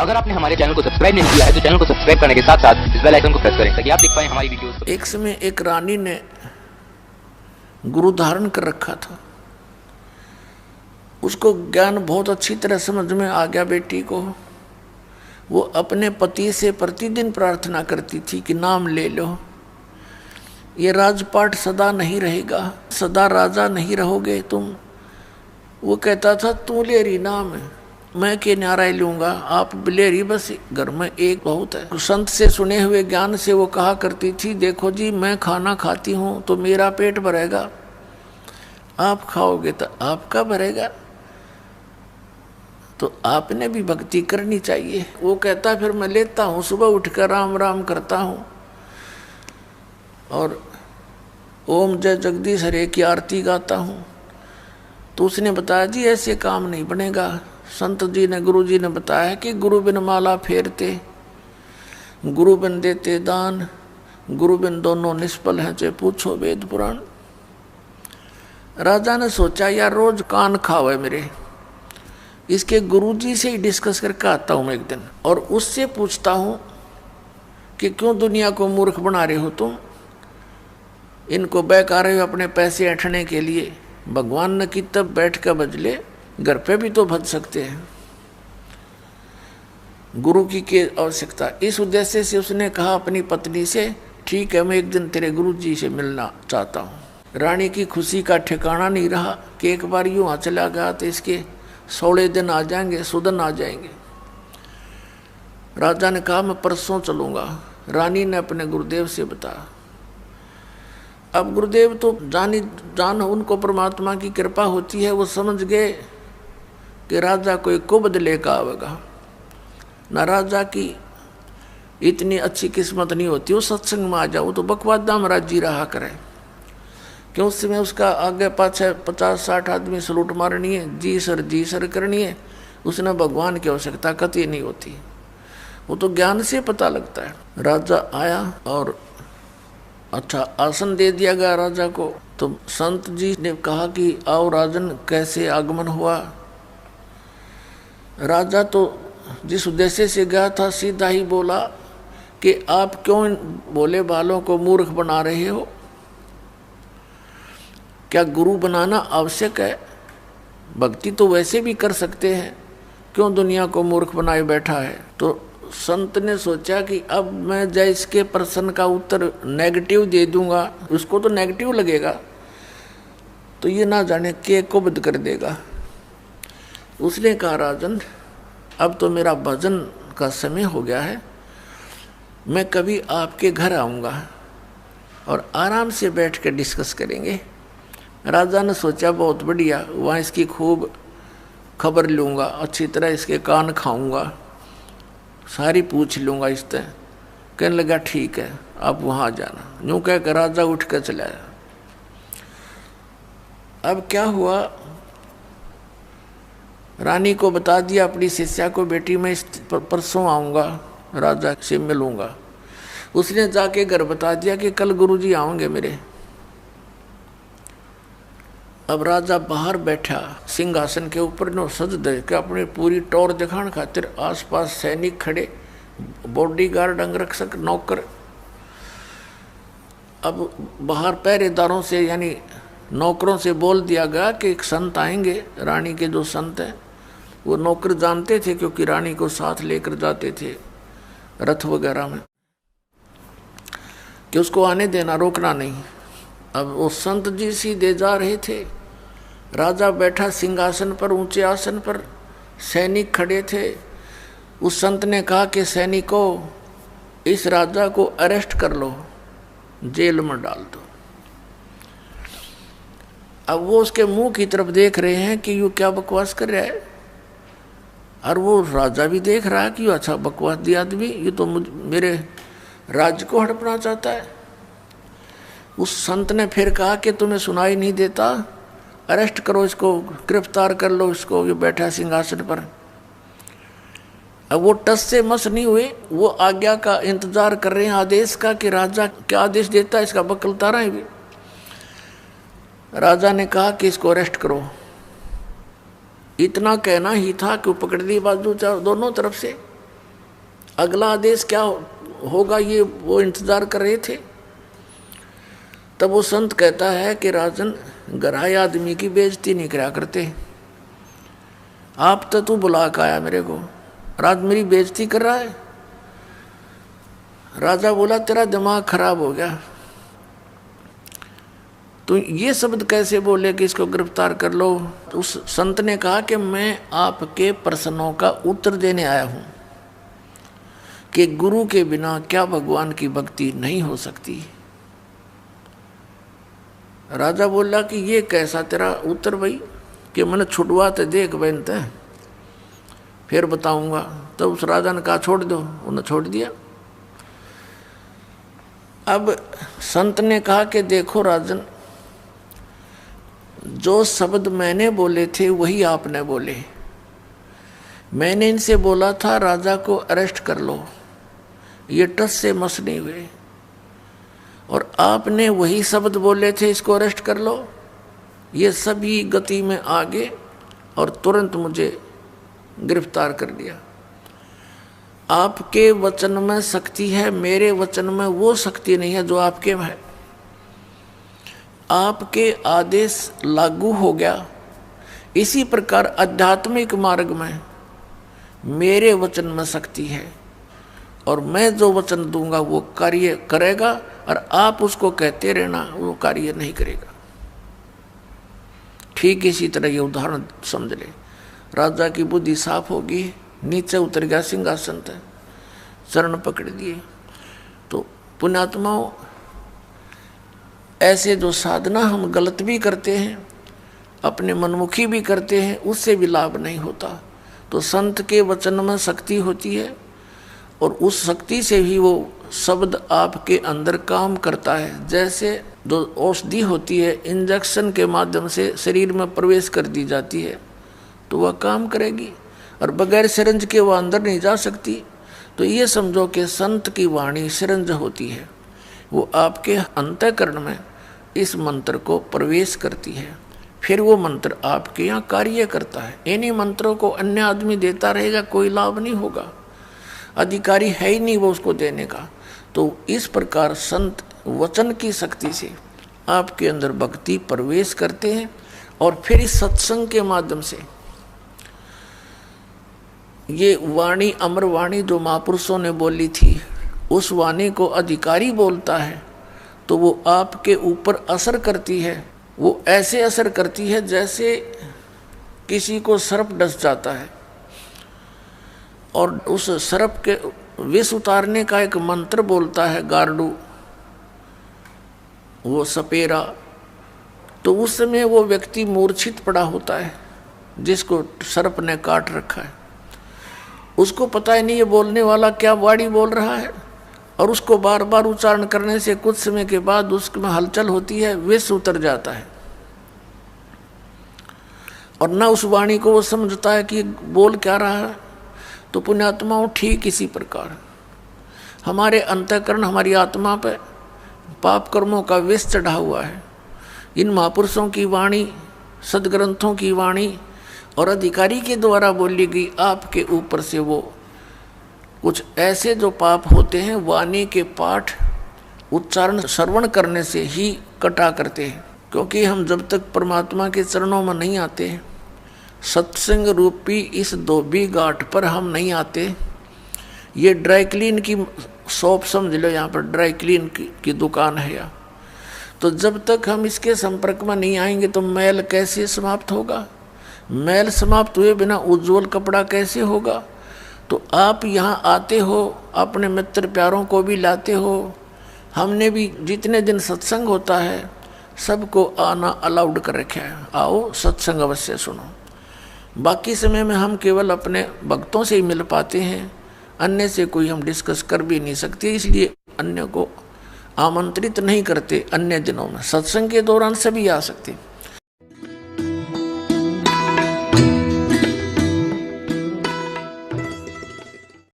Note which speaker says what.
Speaker 1: अगर आपने हमारे चैनल को सब्सक्राइब नहीं किया है तो चैनल को सब्सक्राइब करने के साथ साथ इस बेल आइकन को प्रेस करें ताकि आप देख पाएं हमारी वीडियोस।
Speaker 2: एक समय एक रानी ने गुरु धारण कर रखा था। उसको ज्ञान बहुत अच्छी तरह समझ में आ गया बेटी को। वो अपने पति से प्रतिदिन प्रार्थना करती थी कि नाम ले लो, ये राजपाट सदा नहीं रहेगा, सदा राजा नहीं रहोगे तुम। वो कहता था तू लेरी नाम है, मैं के न्यारा लूंगा, आप बिलेरी बस घर में एक बहुत है। संत से सुने हुए ज्ञान से वो कहा करती थी, देखो जी मैं खाना खाती हूँ तो मेरा पेट भरेगा, आप खाओगे तो आपका भरेगा, तो आपने भी भक्ति करनी चाहिए। वो कहता फिर मैं लेता हूँ, सुबह उठकर राम राम करता हूँ और ओम जय जगदीश हरे की आरती गाता हूँ। तो उसने बताया जी ऐसे काम नहीं बनेगा। संत जी ने गुरु जी ने बताया कि गुरु बिन माला फेरते, गुरु बिन देते दान, गुरु बिन दोनों निष्फल हैं, चाहे पूछो वेद पुराण। राजा ने सोचा यार रोज कान खावे मेरे, इसके गुरु जी से ही डिस्कस करके आता हूँ मैं एक दिन और उससे पूछता हूँ कि क्यों दुनिया को मूर्ख बना रहे हो तुम, इनको बहका रहे हो अपने पैसे ऐंठने के लिए। भगवान ने की तब बैठ कर बजले, घर पे भी तो भज सकते हैं, गुरु की आवश्यकता। इस उद्देश्य से उसने कहा अपनी पत्नी से, ठीक है मैं एक दिन तेरे गुरु जी से मिलना चाहता हूँ। रानी की खुशी का ठिकाना नहीं रहा कि एक बार यूँ आ चला गया तो इसके 16 दिन आ जाएंगे, सुदन आ जाएंगे। राजा ने कहा मैं परसों चलूँगा। रानी ने अपने गुरुदेव से बताया। अब गुरुदेव तो जान उनको परमात्मा की कृपा होती है, वो समझ गए कि राजा कोई कुबद लेकर आवेगा ना, राजा की इतनी अच्छी किस्मत नहीं होती वो सत्संग में आ जाओ तो बकवादा में राजी रहा करे। क्यों उस समय उसका आगे पाछे 50-60 आदमी सलूट मारनी है, जी सर करनी है, उसने भगवान की आवश्यकता कतई नहीं होती, वो तो ज्ञान से पता लगता है। राजा आया और अच्छा आसन दे दिया गया राजा को। तो संत जी ने कहा कि आओ राजन कैसे आगमन हुआ। राजा तो जिस उद्देश्य से गया था सीधा ही बोला कि आप क्यों इन भोले बालों को मूर्ख बना रहे हो, क्या गुरु बनाना आवश्यक है, भक्ति तो वैसे भी कर सकते हैं, क्यों दुनिया को मूर्ख बनाए बैठा है। तो संत ने सोचा कि अब मैं जय इसके प्रश्न का उत्तर नेगेटिव दे दूंगा, उसको तो नेगेटिव लगेगा, तो ये ना जाने के कुबद कर देगा। उसने कहा राजन अब तो मेरा भजन का समय हो गया है, मैं कभी आपके घर आऊँगा और आराम से बैठ कर डिस्कस करेंगे। राजा ने सोचा बहुत बढ़िया, वहाँ इसकी खूब खबर लूँगा, अच्छी तरह इसके कान खाऊँगा, सारी पूछ लूँगा इससे। कहने लगा ठीक है आप वहाँ जाना। यूँ कह कर राजा उठ कर चला। अब क्या हुआ, रानी को बता दिया अपनी शिष्या को, बेटी मैं इस परसों आऊँगा, राजा से मिलूँगा। उसने जाके घर बता दिया कि कल गुरुजी आएंगे मेरे। अब राजा बाहर बैठा सिंहासन के ऊपर नो सज दे के अपनी पूरी टौर दिखाने खातिर आसपास सैनिक खड़े, बॉडीगार्ड, अंगरक्षक, नौकर। अब बाहर पहरेदारों से यानी नौकरों से बोल दिया गया कि एक संत आएंगे। रानी के जो संत हैं वो नौकर जानते थे क्योंकि रानी को साथ लेकर जाते थे रथ वगैरह में, कि उसको आने देना, रोकना नहीं। अब वो संत जी सीधे जा रहे थे, राजा बैठा सिंहासन पर, ऊंचे आसन पर, सैनिक खड़े थे। उस संत ने कहा कि सैनिकों इस राजा को अरेस्ट कर लो, जेल में डाल दो। अब वो उसके मुंह की तरफ देख रहे हैं कि यू क्या बकवास कर रहा है, और वो राजा भी देख रहा है कि अच्छा बकवास दिया आदमी, ये तो मेरे राज्य को हड़पना चाहता है। उस संत ने फिर कहा कि तुम्हें सुनाई नहीं देता, अरेस्ट करो इसको, गिरफ्तार कर लो इसको, ये बैठा सिंहासन पर। अब वो टस से मस नहीं हुए, वो आज्ञा का इंतजार कर रहे हैं, आदेश का, कि राजा क्या आदेश देता है, इसका बकलता रहा है भी। राजा ने कहा कि इसको अरेस्ट करो। इतना कहना ही था कि वो पकड़ ली बाजू दोनों तरफ से, अगला आदेश क्या होगा ये वो इंतजार कर रहे थे। तब वो संत कहता है कि राजन, गराए आदमी की बेइज्जती नहीं करा करते। आप तो तू बुला के आया मेरे को, राज मेरी बेइज्जती कर रहा है। राजा बोला तेरा दिमाग खराब हो गया, तो ये शब्द कैसे बोले कि इसको गिरफ्तार कर लो। उस संत ने कहा कि मैं आपके प्रश्नों का उत्तर देने आया हूं कि गुरु के बिना क्या भगवान की भक्ति नहीं हो सकती। राजा बोला कि ये कैसा तेरा उत्तर भाई, कि मैंने छुड़वा तो देख बहन ते फिर बताऊंगा। तो उस राजा ने कहा छोड़ दो, उन्हें छोड़ दिया। अब संत ने कहा कि देखो राजन, जो शब्द मैंने बोले थे वही आपने बोले। मैंने इनसे बोला था राजा को अरेस्ट कर लो, ये टस से मस नहीं हुए, और आपने वही शब्द बोले थे इसको अरेस्ट कर लो। ये सभी गति में आगे और तुरंत मुझे गिरफ्तार कर लिया। आपके वचन में शक्ति है, मेरे वचन में वो शक्ति नहीं है जो आपके में है। आपके आदेश लागू हो गया। इसी प्रकार आध्यात्मिक मार्ग में मेरे वचन में शक्ति है, और मैं जो वचन दूंगा वो कार्य करेगा, और आप उसको कहते रहना वो कार्य नहीं करेगा। ठीक इसी तरह ये उदाहरण समझ ले। राजा की बुद्धि साफ होगी, नीचे उतर गया सिंहासन से, चरण पकड़ दिए। तो पुण्यात्माओं, ऐसे जो साधना हम गलत भी करते हैं, अपने मनमुखी भी करते हैं, उससे भी लाभ नहीं होता। तो संत के वचन में शक्ति होती है, और उस शक्ति से ही वो शब्द आपके अंदर काम करता है। जैसे जो औषधि होती है, इंजेक्शन के माध्यम से शरीर में प्रवेश कर दी जाती है तो वह काम करेगी, और बगैर सिरंज के वह अंदर नहीं जा सकती। तो ये समझो कि संत की वाणी सिरंज होती है, वो आपके अंतःकरण में इस मंत्र को प्रवेश करती है, फिर वो मंत्र आपके यहाँ कार्य करता है। इन्हीं मंत्रों को अन्य आदमी देता रहेगा, कोई लाभ नहीं होगा, अधिकारी है ही नहीं वो उसको देने का। तो इस प्रकार संत वचन की शक्ति से आपके अंदर भक्ति प्रवेश करते हैं, और फिर इस सत्संग के माध्यम से ये वाणी, अमर वाणी जो महापुरुषों ने बोली थी, उस वाणी को अधिकारी बोलता है तो वो आपके ऊपर असर करती है। वो ऐसे असर करती है जैसे किसी को सर्प डस जाता है, और उस सर्प के विष उतारने का एक मंत्र बोलता है गार्डू, वो सपेरा। तो उस समय वो व्यक्ति मूर्छित पड़ा होता है जिसको सर्प ने काट रखा है। उसको पता ही नहीं ये बोलने वाला क्या वाणी बोल रहा है, और उसको बार बार उच्चारण करने से कुछ समय के बाद उसमें हलचल होती है, विष उतर जाता है, और न उस वाणी को वो समझता है कि बोल क्या रहा है। तो पुण्यात्माओं, ठीक इसी प्रकार हमारे अंतःकरण, हमारी आत्मा पे पाप कर्मों का विष चढ़ा हुआ है। इन महापुरुषों की वाणी, सदग्रंथों की वाणी और अधिकारी के द्वारा बोली गई आपके ऊपर से वो कुछ ऐसे जो पाप होते हैं वाणी के पाठ, उच्चारण, श्रवण करने से ही कटा करते हैं। क्योंकि हम जब तक परमात्मा के चरणों में नहीं आते, सत्संग रूपी इस धोबी घाट पर हम नहीं आते। ये ड्राई क्लीन की शॉप समझ लो, यहाँ पर ड्राई क्लीन की दुकान है यहाँ। तो जब तक हम इसके संपर्क में नहीं आएंगे तो मैल कैसे समाप्त होगा? मैल समाप्त हुए बिना उज्जवल कपड़ा कैसे होगा? तो आप यहाँ आते हो, अपने मित्र प्यारों को भी लाते हो। हमने भी जितने दिन सत्संग होता है सबको आना अलाउड कर रखा है, आओ सत्संग अवश्य सुनो। बाकी समय में हम केवल अपने भक्तों से ही मिल पाते हैं, अन्य से कोई हम डिस्कस कर भी नहीं सकते, इसलिए अन्य को आमंत्रित नहीं करते। अन्य दिनों में सत्संग के दौरान सभी आ सकते।